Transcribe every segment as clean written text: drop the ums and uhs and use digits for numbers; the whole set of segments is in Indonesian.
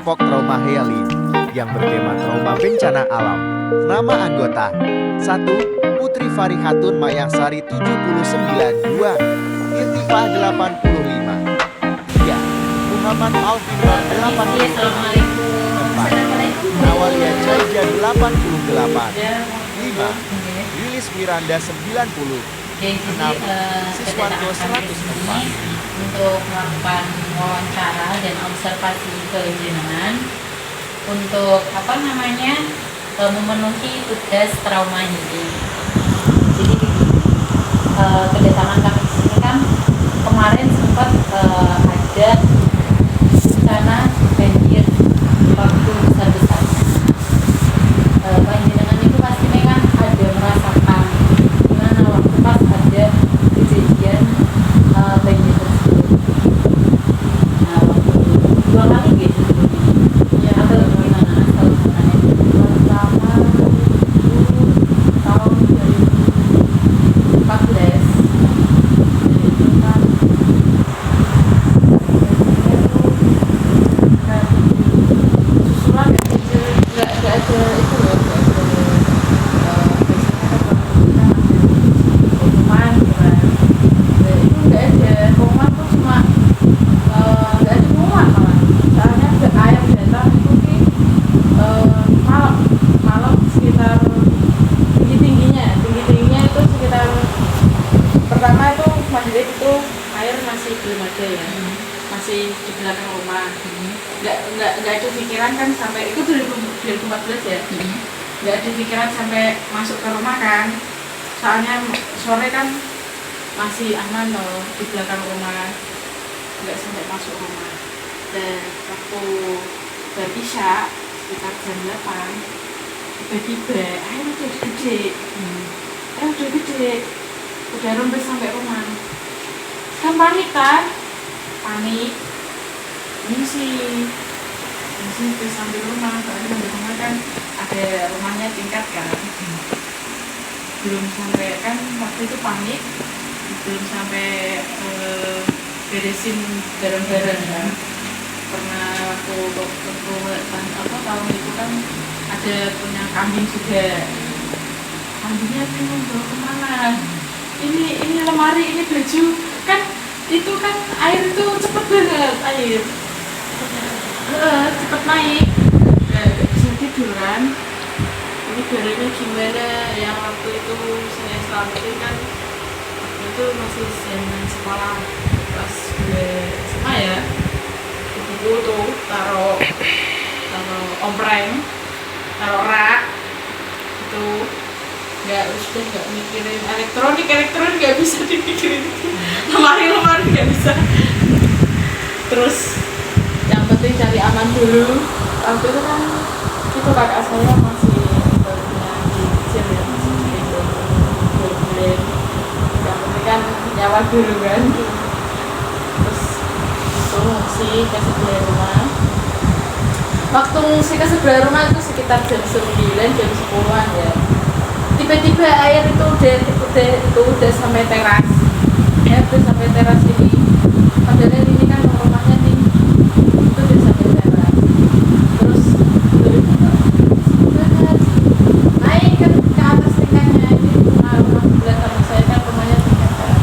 kelompok trauma healing yang bertema trauma bencana alam. Nama anggota 1. Putri Farihatun Mayangsari 79 2. Irtifah 85 3. Muhammad Alfimar 85 4. Nawalia Jaija 88 5. Lilis Miranda 90 Jadi 6. Siswanto kedatangan kami 104 ini untuk melakukan wawancara dan observasi kejenengan untuk memenuhi tugas trauma healing. Jadi kedatangan kami di sini kan kemarin sempat ada bencana banjir waktu besar-besar. Panjenengan itu pasti kan ada merasakan gimana waktu pas ada kejadian banjir tersebut. Nah, waktu 2 kali gitu ya, atau gimana asal sebenarnya? Pertama itu tahun 2014 itu kan susulan nggak ada itu loh, nggak ada biasanya kan pengumuman gitu kan. Nah, itu nggak ada pengumuman tuh, cuma nggak ada pengumuman malah, soalnya ada air datang itu di malam sekitar tinggi-tingginya itu sekitar pertama itu maghrib itu air masih belum ada ya, masih di belakang rumah. Nggak ada pikiran kan sampai itu 2014 ya, nggak ada pikiran sampai masuk ke rumah kan, soalnya sore kan masih aman loh di belakang rumah, nggak sampai masuk rumah. Dan waktu berisya sekitar jam 8 tiba-tiba air udah gede, udah rembes sampai rumah. Kan panik mengungsi terus sampai rumah, soalnya sampai rumah kan ada rumahnya tingkat kan, belum sampai kan waktu itu panik, belum sampai beresin barang-barang kan, karena waktu tahun itu kan ada punya kambing juga, kambingnya bingung bawa kemana, ini lemari, ini baju kan, itu kan air itu cepet banget, cepet naik, nggak bisa tidur kan. Ini barangnya gimana, yang waktu itu saya selamatin kan waktu itu masih zaman sekolah kelas 2 SMA ya, buku tuh taruh ompreng, taruh rak itu, nggak mikirin elektronik nggak bisa dipikirin, lemari nggak bisa. Terus yang penting cari aman dulu. Waktu itu kan itu kakak saya masih barunya kecil ya, masih gitu, bulan. Yang penting kan nyawa dulu kan. Terus itu ngungsi ke sebelah rumah. Waktu ngungsi ke sebelah rumah itu sekitar jam 9, jam 10-an ya. Tiba-tiba air itu udah sampai teras. Ya, udah sampai teras ini. Padahal ini kan rumahnya tinggi. Itu udah sampai teras. Terus naik kan ke atas tingkatnya. Ini rumah sebelah sama saya kan rumahnya tingkat kan.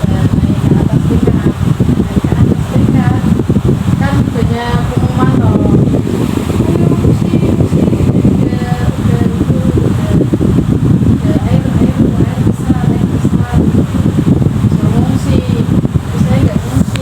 Dan naik ke atas tingkat. Kan banyak pengumuman loh. Ayo mesti air besar suruh ngungsi. Terus saya nggak ngungsi,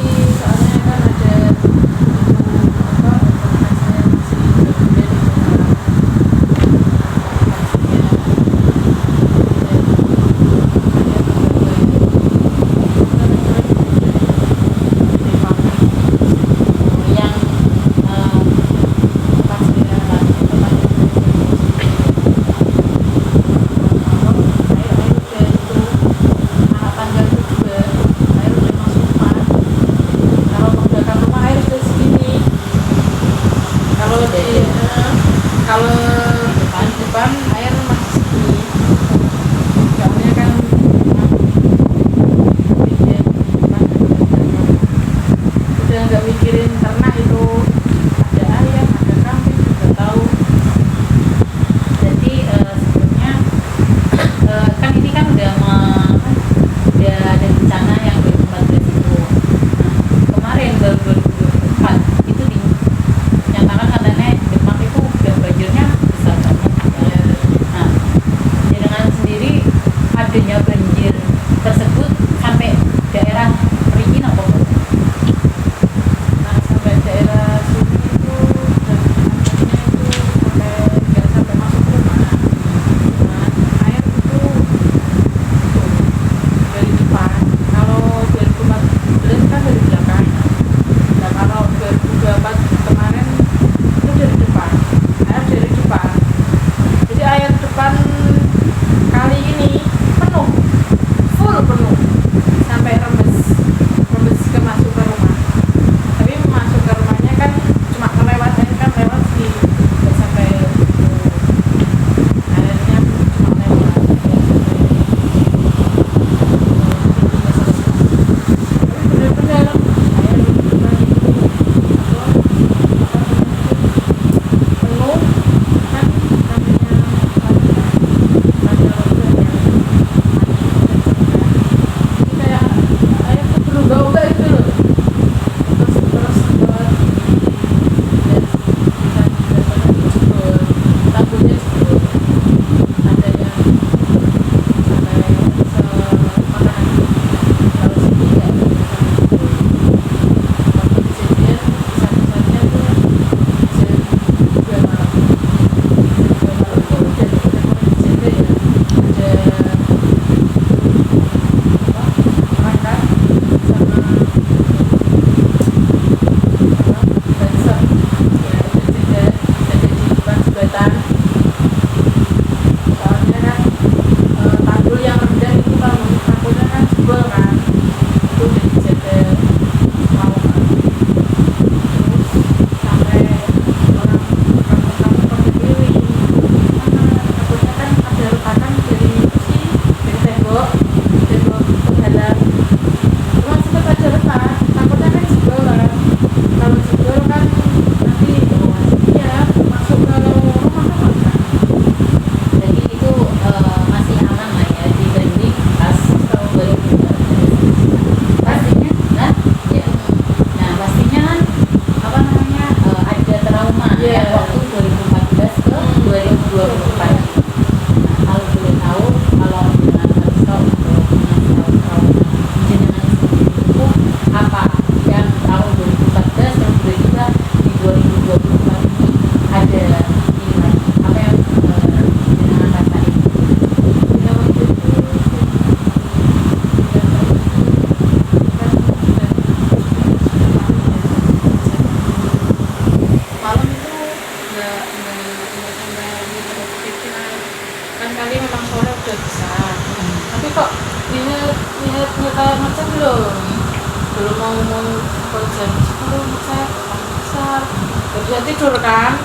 bisa tidur kan,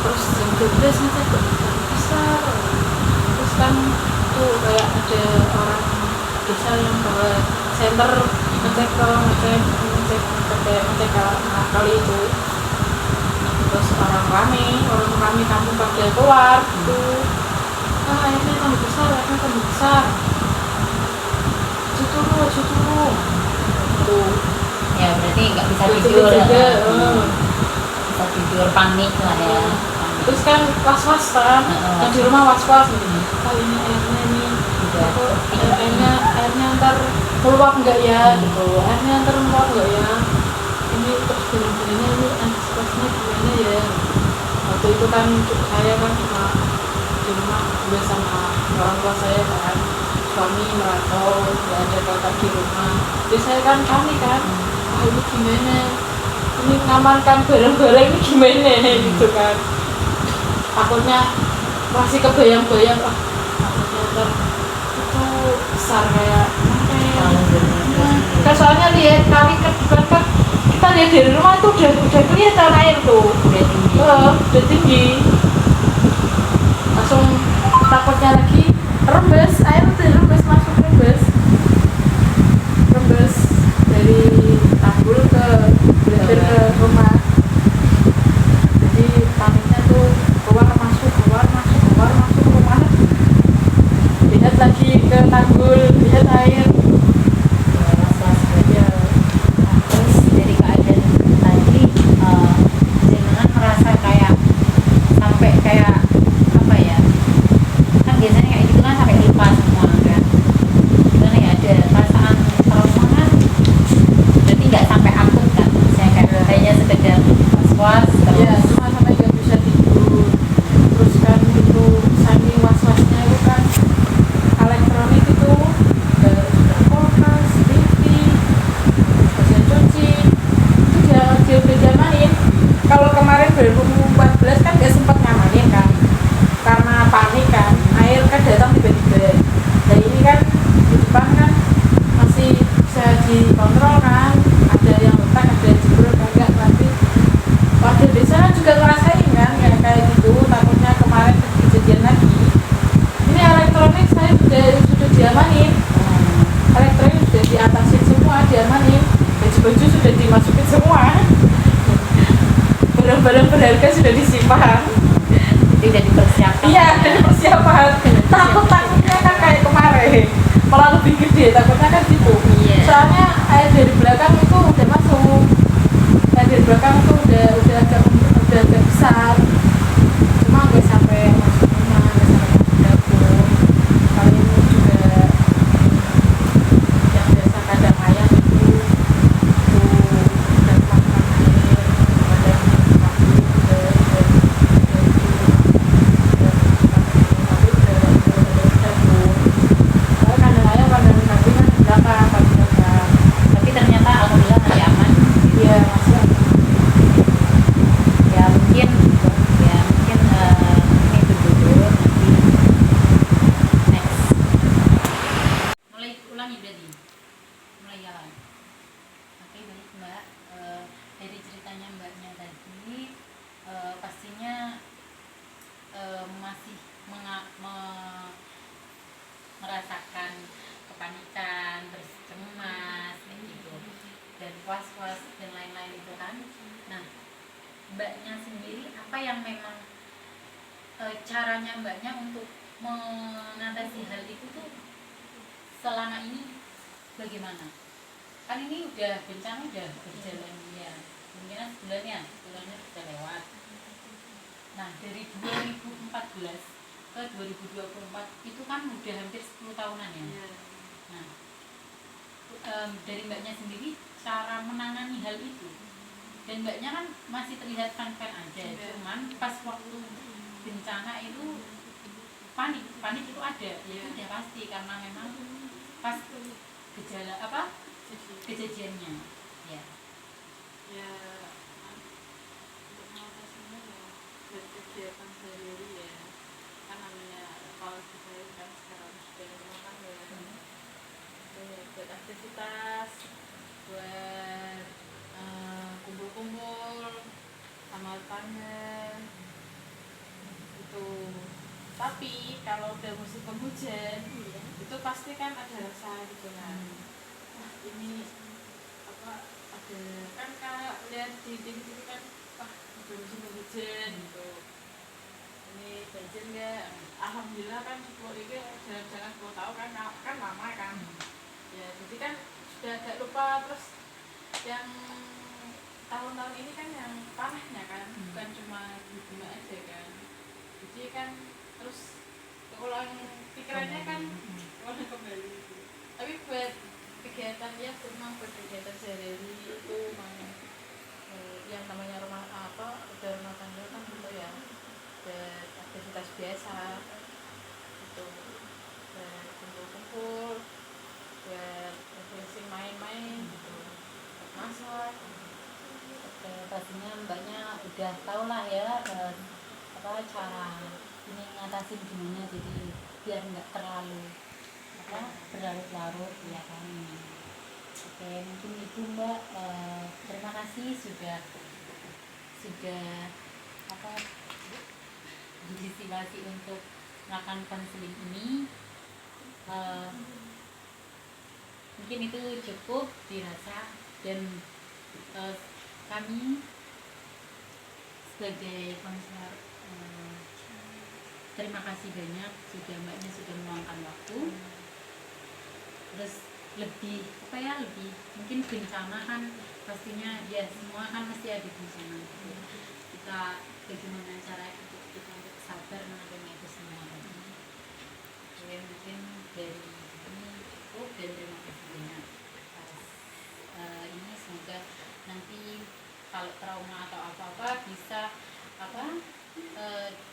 terus jam 12 ngecek kok besar, terus kan tuh kayak ada orang desa yang bawa senter ngecek kali itu, terus orang rame kampung pada keluar gitu, airnya tambah besar, aja turu tuh Ya berarti nggak bisa Berarti tidur. juga, Bisa tidur, panik lah ya. terus kan was-was kan, yang di rumah was-was nih, ini airnya nih, Udah aku ketinggian. airnya ntar meluap enggak ya gitu, airnya ntar meluap enggak ya, ini terus bener-benernya ini antisipasinya gimana ya. Waktu itu kan saya kan cuma di rumah gue sama orang tua saya kan, suami merantau, nggak ada kakak di rumah, jadi saya kan panik kan, wah ini gimana, ini mengamankan barang-barang ini gimana gitu kan, takutnya masih kebayang-bayang, takutnya ntar itu besar kayak kan, soalnya lihat kali ke depan kan, kita lihat dari rumah itu udah kelihatan air tuh, Udah tinggi. udah tinggi, langsung takutnya lagi rembes, air udah rembes, masuk rembes dari tanggul ke beler ke rumah, jadi paniknya tuh keluar masuk rumah, lihat lagi ke tanggul, lihat air. Ya, Terus dari keadaan tadi, jenengan merasa kayak sampai kayak apa ya? Kan biasanya kayak gitu kan sampai lupa semua kan. Gimana ya, ada perasaan trauma kan? Berarti nggak sampai akut kan? Saya kayak hanya sekedar was-was ya terus. cuma sampai nggak bisa tidur, terus kan itu saking was-wasnya itu kan elektronik itu udah kulkas, TV, mesin cuci itu dia udah diamanin. Kalau kemarin 2014 kan nggak sempat ngamanin kan, karena panik kan, air kan datang tiba-tiba. Nah ini kan di depan kan masih bisa dikontrol kan, ada yang letak, ada yang jebrol, enggak nanti warga desa kan juga ngerasain kan kayak gitu, takutnya kemarin kejadian lagi. Ini elektronik saya sudah diamanin, elektronik sudah diatasin semua, diamanin, baju sudah dimasukin semua, barang-barang berharga sudah disimpan. Itu udah dipersiapkan. Iya, dari persiapan. Takutnya kan kayak kemarin, malah lebih gede, takutnya kan gitu. Iya. Soalnya air dari belakang itu udah masuk, air dari belakang itu udah agak besar, cuma nggak sampai masuk rumah, nggak sampai masuk dapur. Kali ini juga yang biasa kandang ayam itu udah makan air, ada kambing kandang ayam, kandang kambing kan di belakang, kambing belakang. Tapi ternyata alhamdulillah masih aman. Iya masih ada. Ya mungkin ini dulu nanti next. Mulai ulangi berarti. Mulai jalan. Oke, baik Mbak. Dari ceritanya Mbaknya tadi, pastinya masih merasakan kepanikan, terus cemas, kayak gitu, dan was-was dan lain-lain itu kan. Nah, Mbaknya sendiri apa yang memang caranya Mbaknya untuk mengatasi hal itu tuh selama ini bagaimana? Kan ini udah bencana udah berjalan ya, mungkin sebulannya sudah lewat. Nah, dari 2014 ke 2024 itu kan udah hampir 10 tahunan ya. Nah, dari Mbaknya sendiri cara menangani hal itu, dan Mbaknya kan masih terlihat fan-fan aja, cuman pas waktu bencana itu panik itu ada, ya itu udah pasti karena memang pas gejala kejadiannya ya. Untuk mengatasinya ya berkegiatan sehari-hari ya, kan namanya kalau saya kan sekarang sudah rumah tangga ya, buat aktivitas, buat kumpul-kumpul sama tangga itu. Tapi kalau udah musim penghujan itu pasti kan ada rasa gitu kan. Wah ini apa ada kan kalau lihat di TV kan, wah udah musim penghujan gitu. Ini banjir nggak? Alhamdulillah kan kalau ini jangan kalau tahu kan lama kan. Ya jadi kan sudah agak lupa. Terus yang tahun-tahun ini kan yang parahnya kan bukan cuma di bunga aja kan. Jadi kan terus keulang pikirannya kan ulang kembali gitu. Tapi buat kegiatan ya memang buat kegiatan sehari-hari itu memang yang namanya rumah rumah tangga kan gitu ya, buat aktivitas biasa itu, buat kumpul-kumpul, buat refreshing main-main gitu, buat masak. Pastinya mbaknya udah tau lah ya cara ini ngatasin gimana, jadi biar nggak terlalu berlarut-larut ya kan. Oke, mungkin itu mbak, terima kasih sudah berdiskusi untuk melakukan konseling ini. Mungkin itu cukup dirasa, dan kami sebagai konselor terima kasih banyak mbaknya sudah meluangkan waktu. Terus lebih mungkin bencana kan pastinya ya semua kan mesti ada bencana. Kita bagaimana cara kita untuk sabar menghadapi itu semua. Oke, mungkin dari ini cukup, dan terima kasih banyak atas ini. Semoga nanti kalau trauma atau apa-apa bisa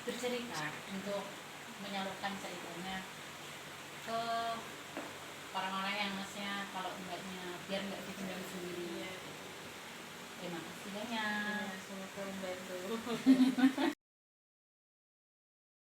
bercerita untuk menyalurkan ceritanya ke orang-orang yang maksudnya kalau mbaknya biar nggak dipendam sendiri. Terima kasih banyak. Semoga membantu.